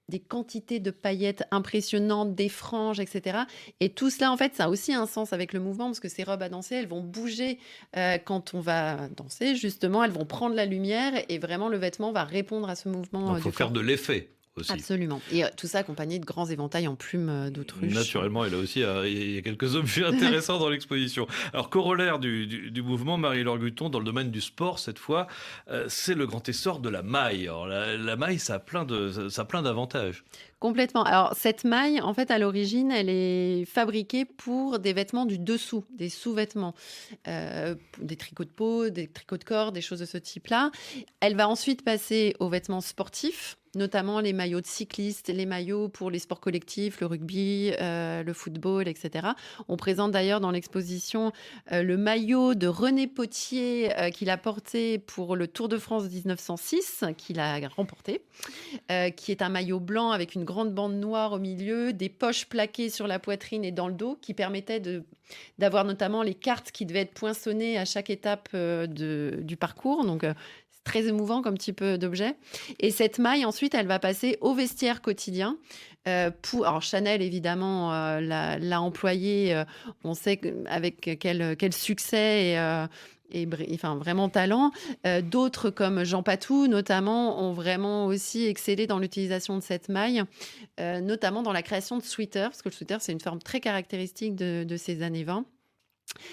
des quantités de paillettes impressionnantes, des franges, etc. Et tout cela, en fait, ça a aussi un sens avec le mouvement, parce que ces robes à danser, elles vont bouger quand on va danser, justement, elles vont prendre la lumière, et vraiment, le vêtement va répondre à ce mouvement. Il faut faire de l'effet aussi. Absolument. Et tout ça accompagné de grands éventails en plumes d'autruche. Naturellement, et là aussi, il y a quelques objets intéressants dans l'exposition. Alors, corollaire du mouvement, Marie-Laure Guthon, dans le domaine du sport, cette fois, c'est le grand essor de la maille. Alors, la maille, ça a plein d'avantages. Complètement. Alors, cette maille, en fait, à l'origine, elle est fabriquée pour des vêtements du dessous, des sous-vêtements, des tricots de peau, des tricots de corps, des choses de ce type-là. Elle va ensuite passer aux vêtements sportifs, notamment les maillots de cyclistes, les maillots pour les sports collectifs, le rugby, le football, etc. On présente d'ailleurs dans l'exposition le maillot de René Potier qu'il a porté pour le Tour de France 1906, qu'il a remporté, qui est un maillot blanc avec une grande bande noire au milieu, des poches plaquées sur la poitrine et dans le dos qui permettaient d'avoir notamment les cartes qui devaient être poinçonnées à chaque étape du parcours. Donc, très émouvant comme type d'objet. Et cette maille, ensuite, elle va passer au vestiaire quotidien. Alors Chanel, évidemment, l'a employée, on sait avec quel succès et vraiment talent. D'autres, comme Jean Patou, notamment, ont vraiment aussi excellé dans l'utilisation de cette maille, notamment dans la création de sweaters, parce que le sweater, c'est une forme très caractéristique de ces années 20.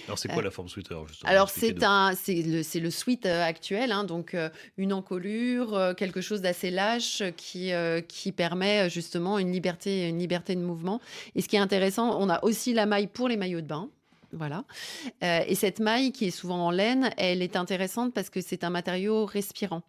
Alors, c'est quoi la forme sweater, justement? Alors, c'est le sweat actuel, donc une encolure, quelque chose d'assez lâche qui permet justement une liberté de mouvement. Et ce qui est intéressant, on a aussi la maille pour les maillots de bain. Voilà. Et cette maille, qui est souvent en laine, elle est intéressante parce que c'est un matériau respirant.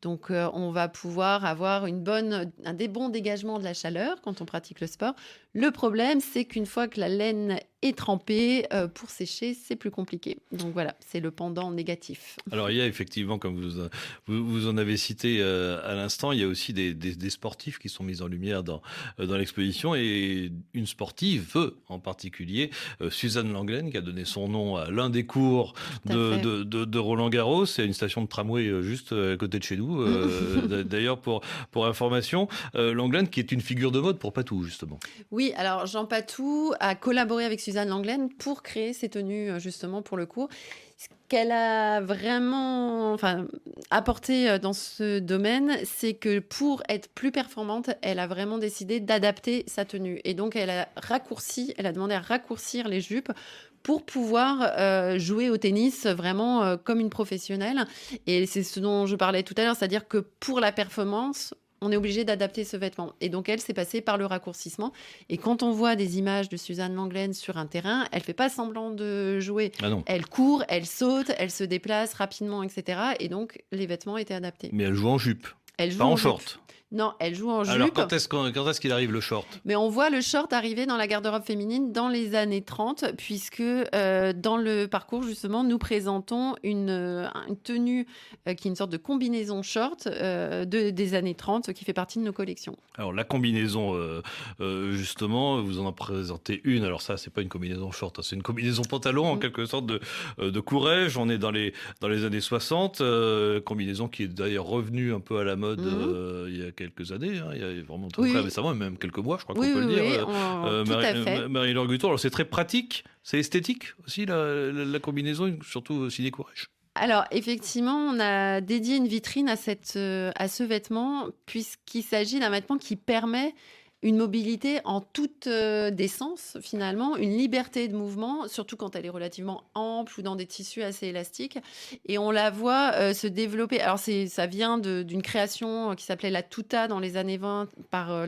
Donc, on va pouvoir avoir des bons dégagements de la chaleur quand on pratique le sport. Le problème, c'est qu'une fois que la laine est trempée, pour sécher, c'est plus compliqué. Donc voilà, c'est le pendant négatif. Alors, il y a effectivement, comme vous en avez cité à l'instant, il y a aussi des sportifs qui sont mis en lumière dans l'exposition, et une sportive en particulier, Suzanne Lenglen, qui a donné son nom à l'un des cours de Roland Garros. C'est une station de tramway juste à côté de chez nous. D'ailleurs, pour information, Lenglen, qui est une figure de mode pour Patou, justement. Oui, alors Jean Patou a collaboré avec Suzanne Lenglen pour créer ces tenues, justement, pour le cours. Ce qu'elle a vraiment apporté dans ce domaine, c'est que pour être plus performante, elle a vraiment décidé d'adapter sa tenue. Et donc, elle a demandé à raccourcir les jupes pour pouvoir jouer au tennis vraiment comme une professionnelle. Et c'est ce dont je parlais tout à l'heure, c'est-à-dire que pour la performance, on est obligé d'adapter ce vêtement. Et donc, elle, c'est passé par le raccourcissement. Et quand on voit des images de Suzanne Lenglen sur un terrain, elle fait pas semblant de jouer. Ah non. Elle court, elle saute, elle se déplace rapidement, etc. Et donc, les vêtements étaient adaptés. Mais elle joue en jupe, Elle joue pas en jupe. short. Non, elle joue en Alors jupe. quand est-ce qu'il arrive le short? Mais on voit le short arriver dans la garde-robe féminine dans les années 30, puisque dans le parcours, justement, nous présentons une tenue qui est une sorte de combinaison short des années 30 qui fait partie de nos collections. Alors la combinaison, justement, vous en présentez une. Alors ça, c'est pas une combinaison short, hein, c'est une combinaison pantalon en quelque sorte de Courrèges. On est dans les années 60, combinaison qui est d'ailleurs revenue un peu à la mode il y a quelques années. Hein, il y a vraiment très récemment, même quelques mois, je crois qu'on peut le dire. Tout à fait. Marie-Laure Guton, alors c'est très pratique, c'est esthétique aussi la combinaison, surtout ciné Courrèges. Alors, effectivement, on a dédié une vitrine à ce vêtement, puisqu'il s'agit d'un vêtement qui permet une mobilité en toute décence, finalement, une liberté de mouvement, surtout quand elle est relativement ample ou dans des tissus assez élastiques. Et on la voit se développer. Alors, ça vient d'une création qui s'appelait la tuta dans les années 20 par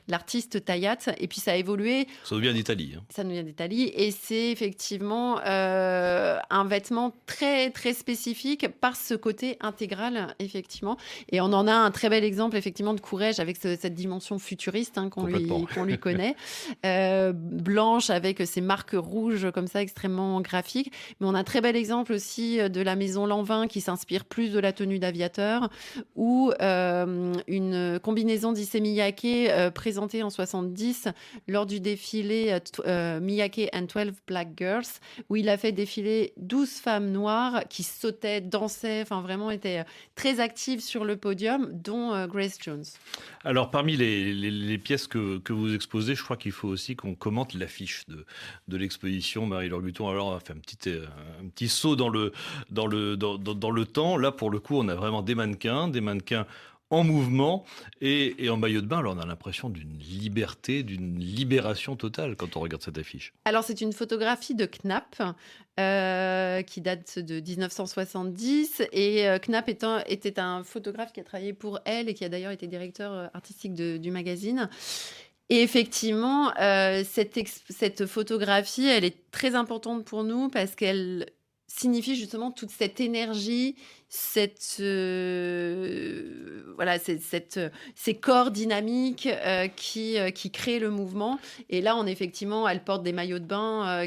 l'artiste Tayat. Et puis, ça a évolué. Ça nous vient d'Italie. Hein. Ça nous vient d'Italie. Et c'est effectivement un vêtement très, très spécifique par ce côté intégral, effectivement. Et on en a un très bel exemple, effectivement, de Courrèges avec cette dimension futuriste qu'on lui connaît. Blanche avec ses marques rouges comme ça, extrêmement graphiques. Mais on a un très bel exemple aussi de la maison Lanvin qui s'inspire plus de la tenue d'aviateur ou une combinaison d'Issey Miyake présentée en 70 lors du défilé Miyake and 12 Black Girls où il a fait défiler 12 femmes noires qui sautaient, dansaient, enfin vraiment étaient très actives sur le podium, dont Grace Jones. Alors, parmi les pièces que vous exposez, je crois qu'il faut aussi qu'on commente l'affiche de l'exposition. Marie-Laure Guton, alors, on a fait un petit saut dans le temps. Là, pour le coup, on a vraiment des mannequins en mouvement et en maillot de bain. Alors, on a l'impression d'une liberté, d'une libération totale quand on regarde cette affiche. Alors, c'est une photographie de Knapp qui date de 1970. Et Knapp était un photographe qui a travaillé pour elle et qui a d'ailleurs été directeur artistique du magazine. Et effectivement, cette photographie, elle est très importante pour nous parce qu'elle signifie justement toute cette énergie, ces corps dynamiques qui créent le mouvement. Et là, elle porte des maillots de bain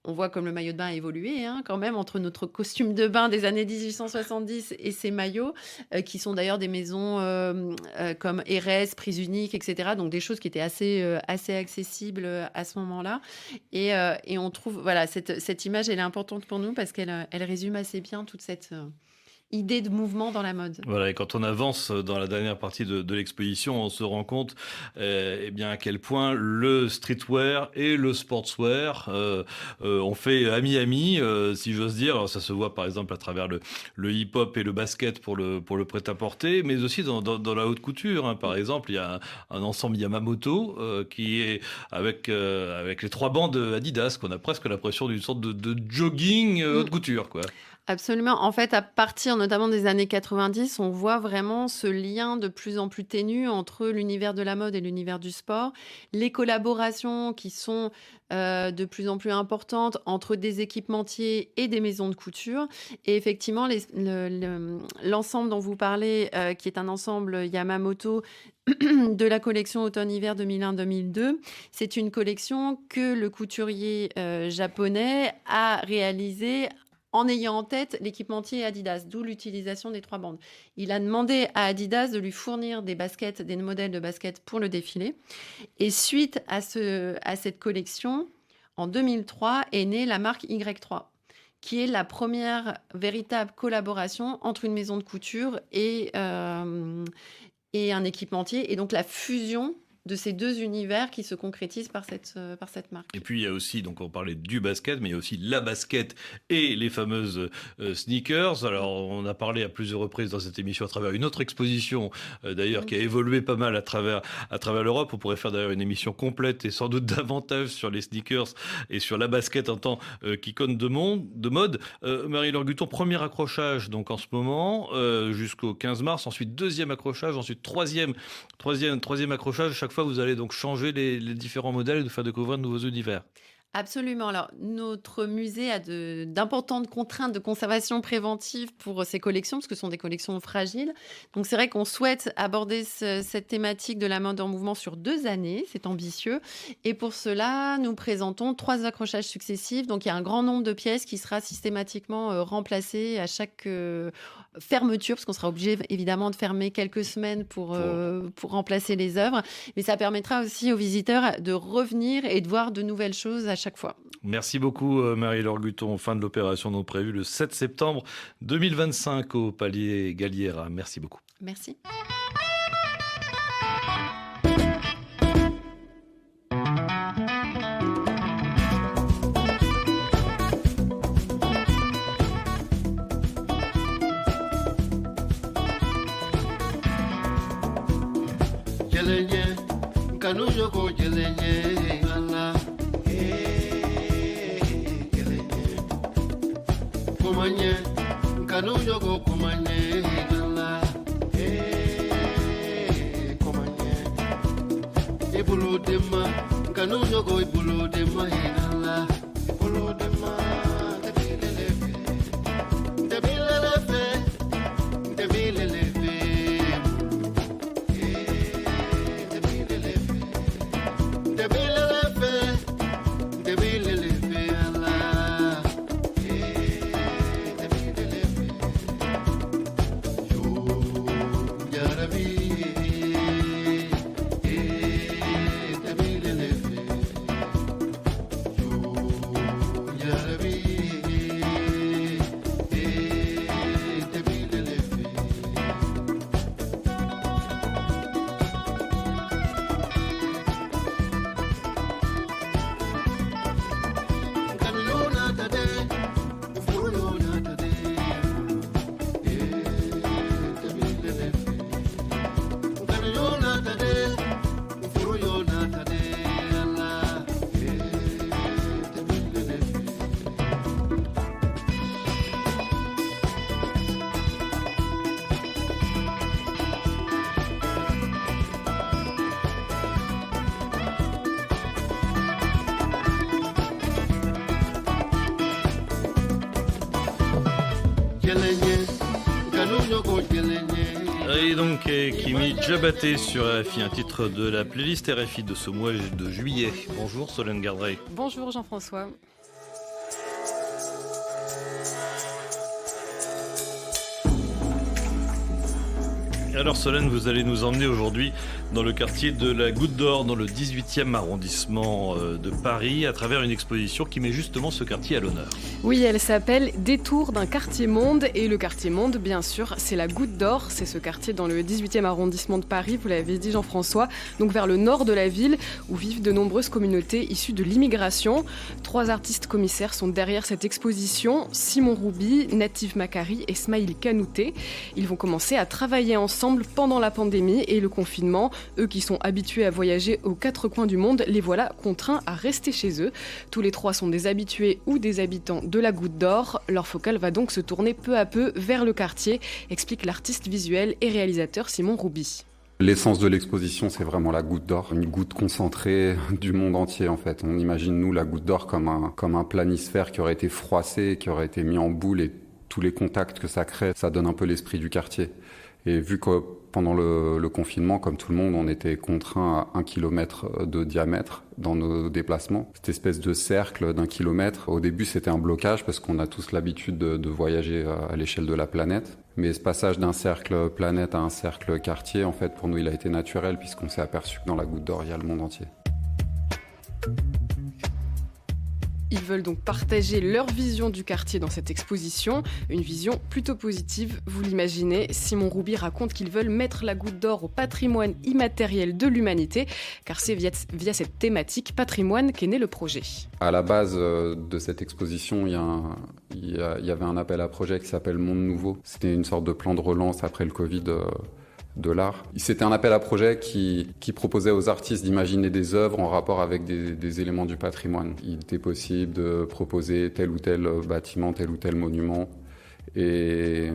on voit comme le maillot de bain a évolué quand même entre notre costume de bain des années 1870 et ces maillots qui sont d'ailleurs des maisons comme Erez, Prise Unique, etc. Donc des choses qui étaient assez accessibles à ce moment-là. Et on trouve, cette image, elle est importante pour nous parce qu'elle résume assez bien toute cette idée de mouvement dans la mode. Voilà, et quand on avance dans la dernière partie de l'exposition, on se rend compte à quel point le streetwear et le sportswear ont fait ami-ami, si j'ose dire. Alors, ça se voit par exemple à travers le hip-hop et le basket pour le prêt-à-porter, mais aussi dans la haute couture. Hein. Par exemple, il y a un ensemble Yamamoto qui est avec les 3 bandes Adidas, qu'on a presque l'impression d'une sorte de jogging haute couture, quoi. Absolument. En fait, à partir notamment des années 90, on voit vraiment ce lien de plus en plus ténu entre l'univers de la mode et l'univers du sport. Les collaborations qui sont de plus en plus importantes entre des équipementiers et des maisons de couture. Et effectivement, l'ensemble dont vous parlez, qui est un ensemble Yamamoto de la collection automne-hiver 2001-2002, c'est une collection que le couturier japonais a réalisée en ayant en tête l'équipementier Adidas, d'où l'utilisation des 3 bandes. Il a demandé à Adidas de lui fournir des modèles de baskets pour le défilé. Et suite à cette collection, en 2003, est née la marque Y3, qui est la première véritable collaboration entre une maison de couture et un équipementier. Et donc la fusion de ces deux univers qui se concrétisent par cette marque. Et puis il y a aussi, donc on parlait du basket, mais il y a aussi la basket et les fameuses sneakers. Alors on a parlé à plusieurs reprises dans cette émission à travers une autre exposition d'ailleurs qui a évolué pas mal à travers l'Europe. On pourrait faire d'ailleurs une émission complète et sans doute davantage sur les sneakers et sur la basket en tant qu'icône de mode. Marie-Laure Guton, premier accrochage donc en ce moment jusqu'au 15 mars, ensuite deuxième accrochage, ensuite troisième accrochage. Chaque fois vous allez donc changer les différents modèles et nous faire découvrir de nouveaux univers. Absolument. Alors, notre musée a d'importantes contraintes de conservation préventive pour ses collections, parce que ce sont des collections fragiles. Donc, c'est vrai qu'on souhaite aborder cette thématique de la mode en mouvement sur 2 années. C'est ambitieux. Et pour cela, nous présentons 3 accrochages successifs. Donc, il y a un grand nombre de pièces qui sera systématiquement remplacées à chaque fermeture, parce qu'on sera obligé, évidemment, de fermer quelques semaines pour remplacer les œuvres. Mais ça permettra aussi aux visiteurs de revenir et de voir de nouvelles choses à chaque fois. Merci beaucoup Marie-Laure Guton. Fin de l'opération donc prévue le 7 septembre 2025 au Palais Galliera. Merci beaucoup. Merci. Kumanye, kanu yogo kumanye, nala, kumanye. Ibulu dema, kanu yogo ibulu dema, nala, ibulu dema, debilelefe, debilelefe, debilelefe, debilelefe, debilelefe, debilelefe, ala. Et donc Kimi Djabaté sur RFI, un titre de la playlist RFI de ce mois de juillet. Bonjour Solène Gardrey. Bonjour Jean-François. Alors Solène, vous allez nous emmener aujourd'hui dans le quartier de la Goutte d'Or, dans le 18e arrondissement de Paris, à travers une exposition qui met justement ce quartier à l'honneur. Oui, elle s'appelle Détour d'un quartier monde. Et le quartier monde, bien sûr, c'est la Goutte d'Or. C'est ce quartier dans le 18e arrondissement de Paris, vous l'avez dit Jean-François, donc vers le nord de la ville, où vivent de nombreuses communautés issues de l'immigration. 3 artistes commissaires sont derrière cette exposition, Simon Roubi, Natif Makari et Smaïl Kanouté. Ils vont commencer à travailler ensemble pendant la pandémie et le confinement. Eux qui sont habitués à voyager aux 4 coins du monde, les voilà contraints à rester chez eux. Tous les 3 sont des habitués ou des habitants de la Goutte d'Or. Leur focale va donc se tourner peu à peu vers le quartier, explique l'artiste visuel et réalisateur Simon Roubi. L'essence de l'exposition, c'est vraiment la Goutte d'Or, une goutte concentrée du monde entier en fait. On imagine nous la Goutte d'Or comme un planisphère qui aurait été froissé, qui aurait été mis en boule, et tous les contacts que ça crée, ça donne un peu l'esprit du quartier. Et vu que pendant le confinement, comme tout le monde, on était contraint à 1 kilomètre de diamètre dans nos déplacements, cette espèce de cercle d'1 kilomètre, au début c'était un blocage parce qu'on a tous l'habitude de voyager à l'échelle de la planète. Mais ce passage d'un cercle planète à un cercle quartier, en fait, pour nous, il a été naturel puisqu'on s'est aperçu que dans la Goutte d'Or, il y a le monde entier. Ils veulent donc partager leur vision du quartier dans cette exposition, une vision plutôt positive, vous l'imaginez. Simon Rouby raconte qu'ils veulent mettre la goutte d'or au patrimoine immatériel de l'humanité, car c'est via cette thématique patrimoine qu'est né le projet. À la base de cette exposition, il y avait un appel à projet qui s'appelle Monde Nouveau. C'était une sorte de plan de relance après le Covid de l'art. C'était un appel à projet qui proposait aux artistes d'imaginer des œuvres en rapport avec des éléments du patrimoine. Il était possible de proposer tel ou tel bâtiment, tel ou tel monument. Et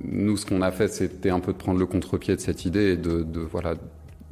nous, ce qu'on a fait, c'était un peu de prendre le contre-pied de cette idée et de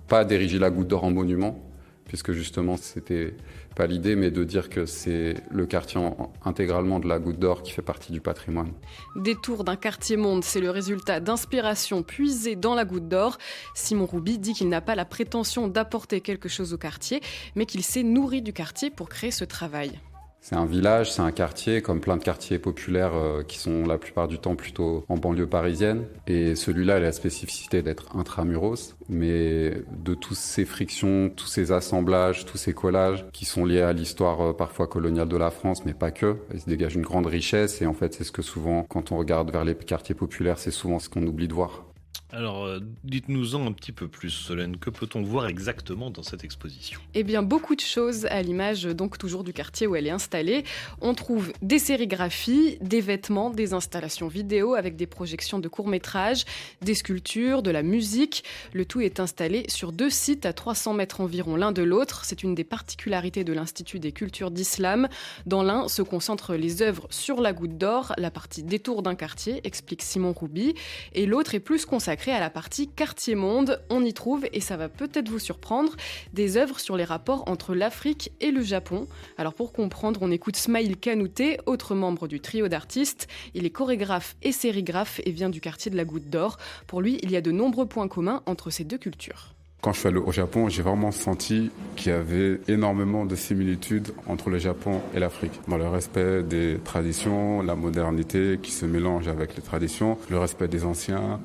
pas d'ériger la goutte d'or en monument, puisque justement, c'était pas l'idée, mais de dire que c'est le quartier intégralement de la Goutte d'Or qui fait partie du patrimoine. Détour d'un quartier monde, c'est le résultat d'inspiration puisée dans la Goutte d'Or. Simon Rouby dit qu'il n'a pas la prétention d'apporter quelque chose au quartier, mais qu'il s'est nourri du quartier pour créer ce travail. C'est un village, c'est un quartier, comme plein de quartiers populaires qui sont la plupart du temps plutôt en banlieue parisienne. Et celui-là a la spécificité d'être intramuros, mais de toutes ces frictions, tous ces assemblages, tous ces collages qui sont liés à l'histoire parfois coloniale de la France, mais pas que. Il se dégage une grande richesse et en fait c'est ce que souvent, quand on regarde vers les quartiers populaires, c'est souvent ce qu'on oublie de voir. Alors, dites-nous-en un petit peu plus, Solène. Que peut-on voir exactement dans cette exposition ? Eh bien, beaucoup de choses à l'image, donc toujours du quartier où elle est installée. On trouve des sérigraphies, des vêtements, des installations vidéo avec des projections de courts-métrages, des sculptures, de la musique. Le tout est installé sur 2 sites à 300 mètres environ l'un de l'autre. C'est une des particularités de l'Institut des cultures d'islam. Dans l'un se concentrent les œuvres sur la Goutte d'Or, la partie détour d'un quartier, explique Simon Rouby, et l'autre est plus consacré à la partie quartier monde. On y trouve, et ça va peut-être vous surprendre, des œuvres sur les rapports entre l'Afrique et le Japon. Alors pour comprendre, on écoute Smaïl Kanouté, autre membre du trio d'artistes. Il est chorégraphe et sérigraphe et vient du quartier de la Goutte d'Or. Pour lui, il y a de nombreux points communs entre ces deux cultures. Quand je suis allé au Japon, j'ai vraiment senti qu'il y avait énormément de similitudes entre le Japon et l'Afrique. Dans le respect des traditions, la modernité qui se mélange avec les traditions, le respect des anciens,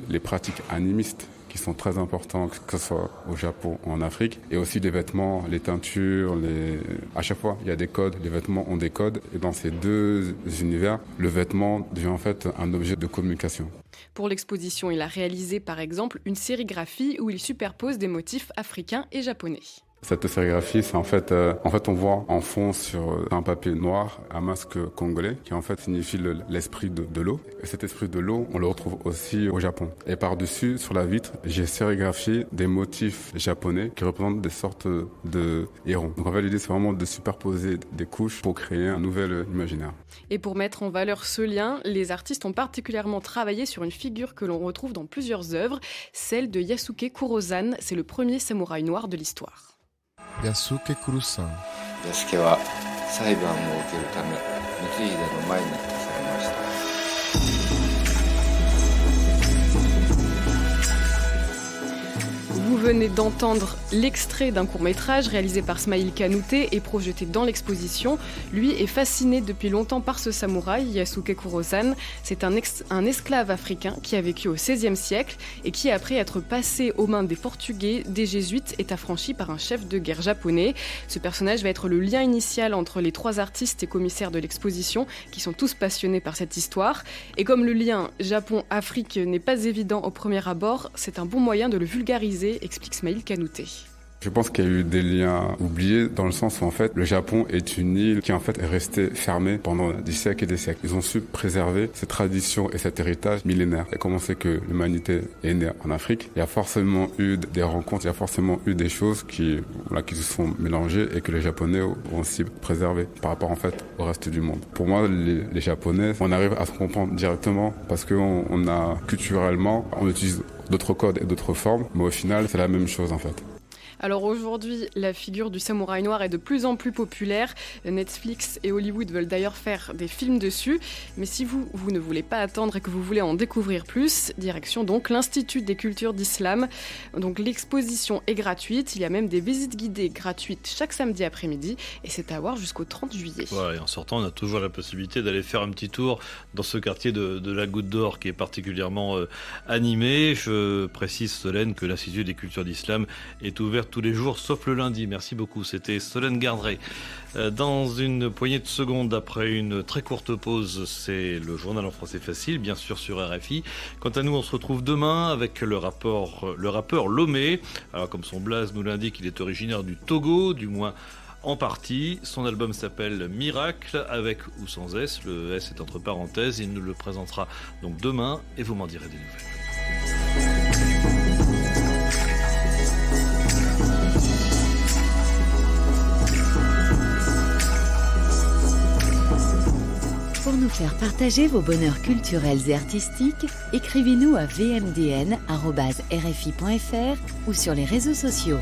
les pratiques animistes qui sont très importantes, que ce soit au Japon ou en Afrique, et aussi les vêtements, les teintures, à chaque fois il y a des codes, les vêtements ont des codes, et dans ces deux univers, le vêtement devient en fait un objet de communication. Pour l'exposition, il a réalisé par exemple une sérigraphie où il superpose des motifs africains et japonais. Cette sérigraphie, c'est en fait on voit en fond sur un papier noir un masque congolais qui en fait signifie l'esprit de l'eau. Et cet esprit de l'eau, on le retrouve aussi au Japon. Et par-dessus, sur la vitre, j'ai sérigraphié des motifs japonais qui représentent des sortes de hérons. Donc en fait, l'idée, c'est vraiment de superposer des couches pour créer un nouvel imaginaire. Et pour mettre en valeur ce lien, les artistes ont particulièrement travaillé sur une figure que l'on retrouve dans plusieurs œuvres, celle de Yasuke Kurosan. C'est le premier samouraï noir de l'histoire. Yasuke Kurosan. Yasuke wa saibanを受けるため光秀の前に立たされました。Vous venez d'entendre l'extrait d'un court-métrage réalisé par Smaïl Kanouté et projeté dans l'exposition. Lui est fasciné depuis longtemps par ce samouraï, Yasuke Kurosan. C'est un esclave africain qui a vécu au XVIe siècle et qui, après être passé aux mains des Portugais, des Jésuites, est affranchi par un chef de guerre japonais. Ce personnage va être le lien initial entre les 3 artistes et commissaires de l'exposition, qui sont tous passionnés par cette histoire. Et comme le lien Japon-Afrique n'est pas évident au premier abord, c'est un bon moyen de le vulgariser, explique Smaïl Kanouté. Je pense qu'il y a eu des liens oubliés dans le sens où en fait le Japon est une île qui en fait est restée fermée pendant des siècles et des siècles. Ils ont su préserver ces traditions et cet héritage millénaire. Et comment c'est que l'humanité est née en Afrique, il y a forcément eu des rencontres, il y a forcément eu des choses qui se sont mélangées et que les Japonais ont aussi préservé par rapport en fait au reste du monde. Pour moi, les Japonais, on arrive à se comprendre directement parce qu'on a culturellement, on utilise d'autres codes et d'autres formes, mais au final, c'est la même chose en fait. Alors aujourd'hui, la figure du samouraï noir est de plus en plus populaire. Netflix et Hollywood veulent d'ailleurs faire des films dessus. Mais si vous ne voulez pas attendre et que vous voulez en découvrir plus, direction donc l'Institut des cultures d'islam. Donc l'exposition est gratuite. Il y a même des visites guidées gratuites chaque samedi après-midi. Et c'est à voir jusqu'au 30 juillet. Voilà, et en sortant, on a toujours la possibilité d'aller faire un petit tour dans ce quartier de la Goutte d'Or qui est particulièrement animé. Je précise, Solène, que l'Institut des cultures d'islam est ouvert ouverte tous les jours, sauf le lundi. Merci beaucoup. C'était Solène Gardré. Dans une poignée de secondes, après une très courte pause, c'est le journal en français facile, bien sûr sur RFI. Quant à nous, on se retrouve demain avec le rappeur Lomé. Alors, comme son blaze nous l'indique, il est originaire du Togo, du moins en partie. Son album s'appelle Miracle, avec ou sans S. Le S est entre parenthèses. Il nous le présentera donc demain et vous m'en direz des nouvelles. Pour nous faire partager vos bonheurs culturels et artistiques, écrivez-nous à vmdn@rfi.fr ou sur les réseaux sociaux.